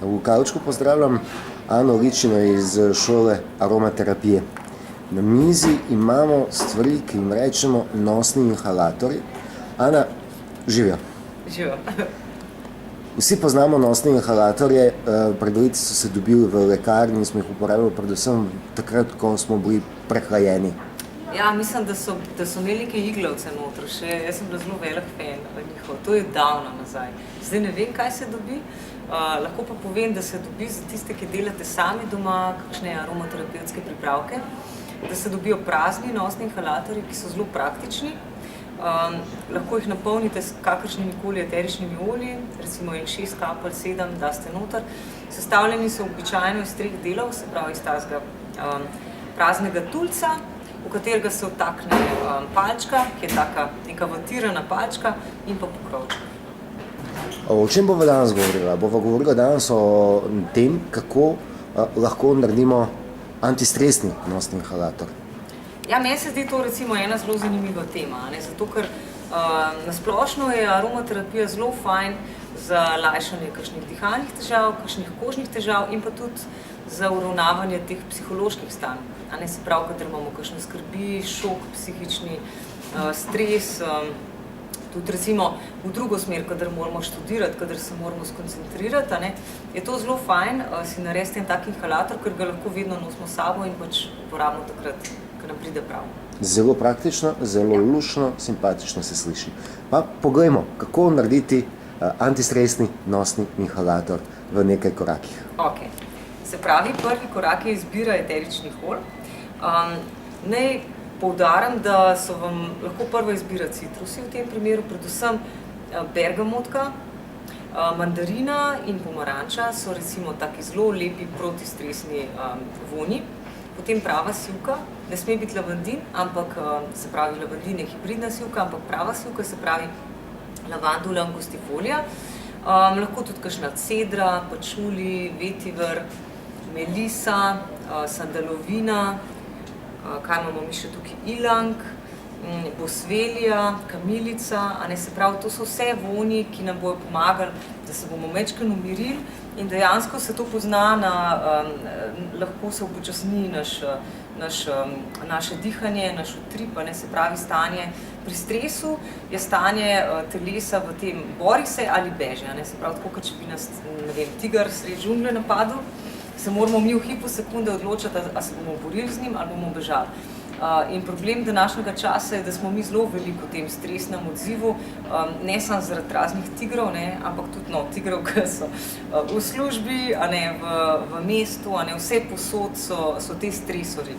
V kavčku pozdravljam Ano Ličino iz šole aromaterapije. Na mizi imamo stvari, ki jim rečemo nosni inhalatorji. Ana, živijo. Živijo. Vsi poznamo nosne inhalatorje, pred leti so se dobili v lekarni in smo jih uporabljali predvsem takrat, ko smo bili prehlajeni. Ja, mislim, da so imeli nekaj iglavce noter, jaz sem bila zelo velik fan njihov, to je davno nazaj. Zdaj ne vem, kaj se dobi, lahko pa povem, da se dobi za tiste, ki delate sami doma, kakšne aromaterapevtske pripravke, da se dobijo prazni nosni inhalatorji, ki so zelo praktični. Lahko jih napolnite s kakršnimi koli eteričnimi olji, recimo 6 kapelj, 7, daste noter. Sestavljeni so običajno iz 3 delov, se pravi iz tazga praznega tulca, v katerega se vtakne palčka, ki je taka neka vatirana palčka, in pa pokrovček. O čem bova danes govorila? Bova govorila danes o tem, kako lahko naredimo antistresni nosni inhalator. Ja, meni se zdi to recimo ena zelo zanimiva tema, zato ker nasplošno je aromaterapija zelo fajn za lajšanje kakšnih dihalnih težav, kakšnih kožnih težav in pa tudi za uravnavanje teh psiholoških stanj. Se pravi, kadar imamo kakšne skrbi, šok, psihični stres, tudi recimo v drugo smer, kadar moramo študirati, kadar se moramo skoncentrirati, je to zelo fajn si narediti en tak inhalator, ker ga lahko vedno nosimo s sabo in pač uporabimo takrat, ko nam pride prav. Zelo praktično, zelo luštno, simpatično se sliši. Pa poglejmo, kako narediti antistresni nosni inhalator v nekaj korakih. Ok. Se pravi, prvi korak je izbira eteričnih olj. Naj poudarim, da so vam lahko prva izbira citrusi v tem primeru, predvsem bergamotka, mandarina in pomaranča so recimo taki zelo lepi protistresni vonji. Potem prava sivka, ne sme biti lavandin, ampak se pravi lavandin je hibridna sivka, ampak prava sivka se pravi lavandula angustifolia. Lahko tudi kakšna cedra, pačuli, vetiver, melisa, sandalovina, kaj imamo mi še tukaj, ilang, bosvelija, kamilica, se pravi, to so vse vonji, ki nam bojo pomagali, da se bomo majčkeno umirili in dejansko se to pozna lahko se upočasni naše dihanje, naš utrip, se pravi stanje. Pri stresu je stanje telesa v tem bori se ali beže, se pravi, tako kot če bi nas, ne vem, tiger sredi džungle napadel, se moramo mi v hipu sekunde odločiti, ali se bomo borili z njim ali bomo bežali. In problem današnjega časa je, da smo mi zelo veliko v tem stresnem odzivu, ne samo zaradi raznih tigrov, ampak tudi tigrov, ki so v službi, v mestu, vse posod so te stresorji.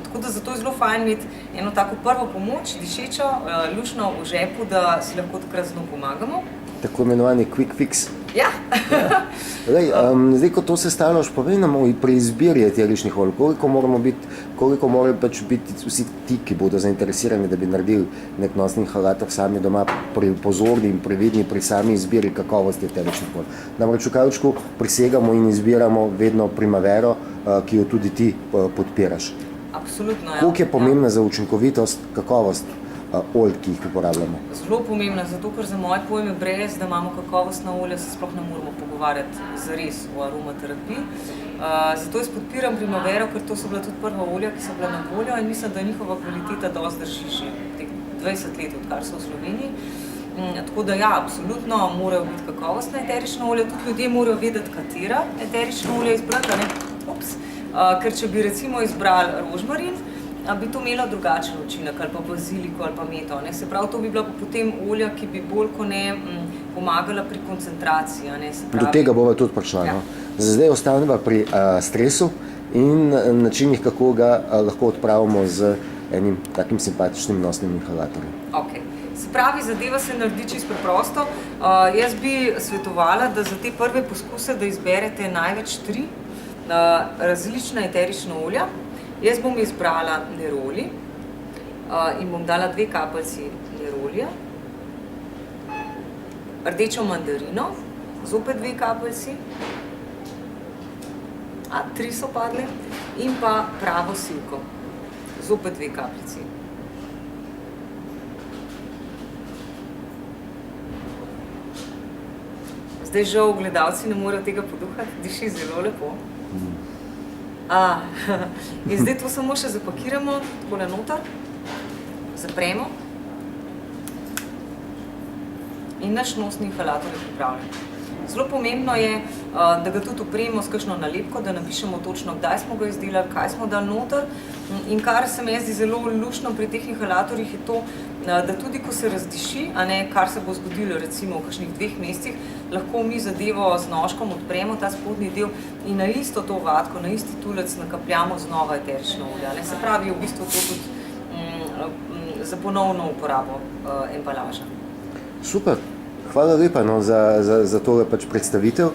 Tako da zato je zelo fajn imeti eno tako prvo pomoč, dišečo, luštno v žepu, da si lahko takrat z njo pomagamo. Tako imenovani quick fix. Ja. Zdaj, ko to sestavljaš, povej nam pri izbiri eteričnih olj, koliko morajo pač biti vsi ti, ki bodo zainteresirani, da bi naredili nek nosni inhalator sami doma, pozorni in previdni pri sami izbiri kakovosti eteričnih olj. Namreč v kavčku prisegamo in izbiramo vedno Primavero, ki jo tudi ti podpiraš. Absolutno, ja. Koliko je pomembna za učinkovitost, kakovost olj, ki jih uporabljamo? Zelo pomembna, zato ker za moje pojme brez, da imamo kakovostna olja, se sploh ne moramo pogovarjati zares o aromaterapiji. Zato jaz podpiram Primavero, ker to so bila tudi prva olja, ki so bila na voljo in mislim, da njihova kvaliteta dosti drži že teh 20 let, odkar so v Sloveniji. Tako da ja, absolutno morajo biti kakovostna eterična olja, tudi ljudje morajo vedeti, katera eterična olja izbrati, ker če bi recimo izbrali rožmarin, bi to imelo drugačen učinek, ali pa baziliko, ali pa meto. Se pravi, to bi bila potem olja, ki bi bolj kot ne pomagala pri koncentraciji. Do tega bova tudi prišla. Ja. Zdaj ostaneva pri stresu in načinih, kako ga lahko odpravimo z enim takim simpatičnim nosnim inhalatorjem. Ok. Se pravi, zadeva se naredi čisto preprosto. Jaz bi svetovala, da za te prve poskuse, da izberete največ 3 različna eterična olja. Jaz bom izbrala neroli in bom dala 2 kapeljici nerolija, rdečo mandarino, zopet 2 kapeljici, 3 so padle, in pa pravo sivko, zopet 2 kapljici. Zdaj žal gledalci ne morejo tega poduhati, diši zelo lepo. In zdaj to samo še zapakiramo, takole noter, zapremo in naš nosni inhalator je pripravljen. Zelo pomembno je, da ga tudi opremo s kakšno nalepko, da napišemo točno, kdaj smo ga izdelali, kaj smo dali noter. In kar se mi zdi zelo luštno pri teh inhalatorjih je to, da tudi ko se razdiši, kar se bo zgodilo recimo v kakšnih 2 mesecih, lahko mi zadevo z nožkom odpremo ta spodnji del in na isto to vatko, na isti tulec nakapljamo znova eterično olje. Se pravi, v bistvu to tudi za ponovno uporabo embalaža. Super. Hvala lepa za tole predstavitev,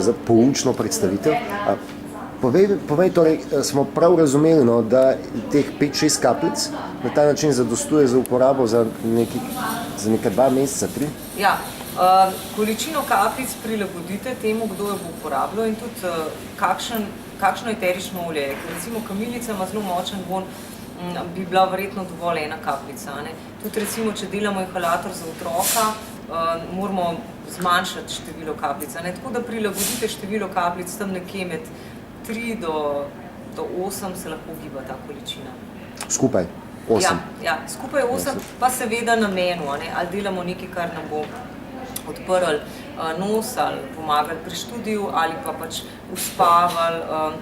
za poučno predstavitev. Povej, torej, smo prav razumeli, da teh 5-6 kapljic na ta način zadostuje za uporabo za neke 2 meseca, 3? Ja, količino kapljic prilagodite temu, kdo jo bo uporabljal in tudi kakšno eterično olje je. Recimo kamilica ima zelo močen vonj, bi bila verjetno dovolj 1 kapljica. Tudi recimo, če delamo inhalator za otroka, moramo zmanjšati število kapljic. Tako da prilagodite število kapljic tam nekje med 3 do 8 se lahko giba ta količina. Skupaj 8? Ja, skupaj 8, pa seveda na menu, ali delamo nekaj, kar nam bo odprl nos ali pomagali pri študiju ali pa pač uspavali.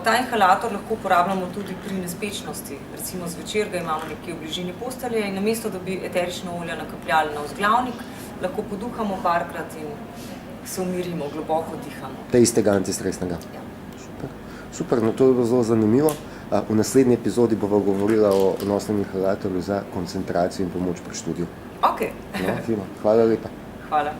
Ta inhalator lahko uporabljamo tudi pri nespečnosti. Recimo zvečer ga imamo nekje v bližini postelje in namesto, da bi eterično olje nakapljali na vzglavnik, lahko poduhamo parkrat in se umirimo, globoko dihamo. Istega antistresnega? Ja. Super, no to je bilo zelo zanimivo. V naslednji epizodi bova govorila o nosnem inhalatorju za koncentracijo in pomoč pri študiju. Ok. Hvala lepa. Hvala.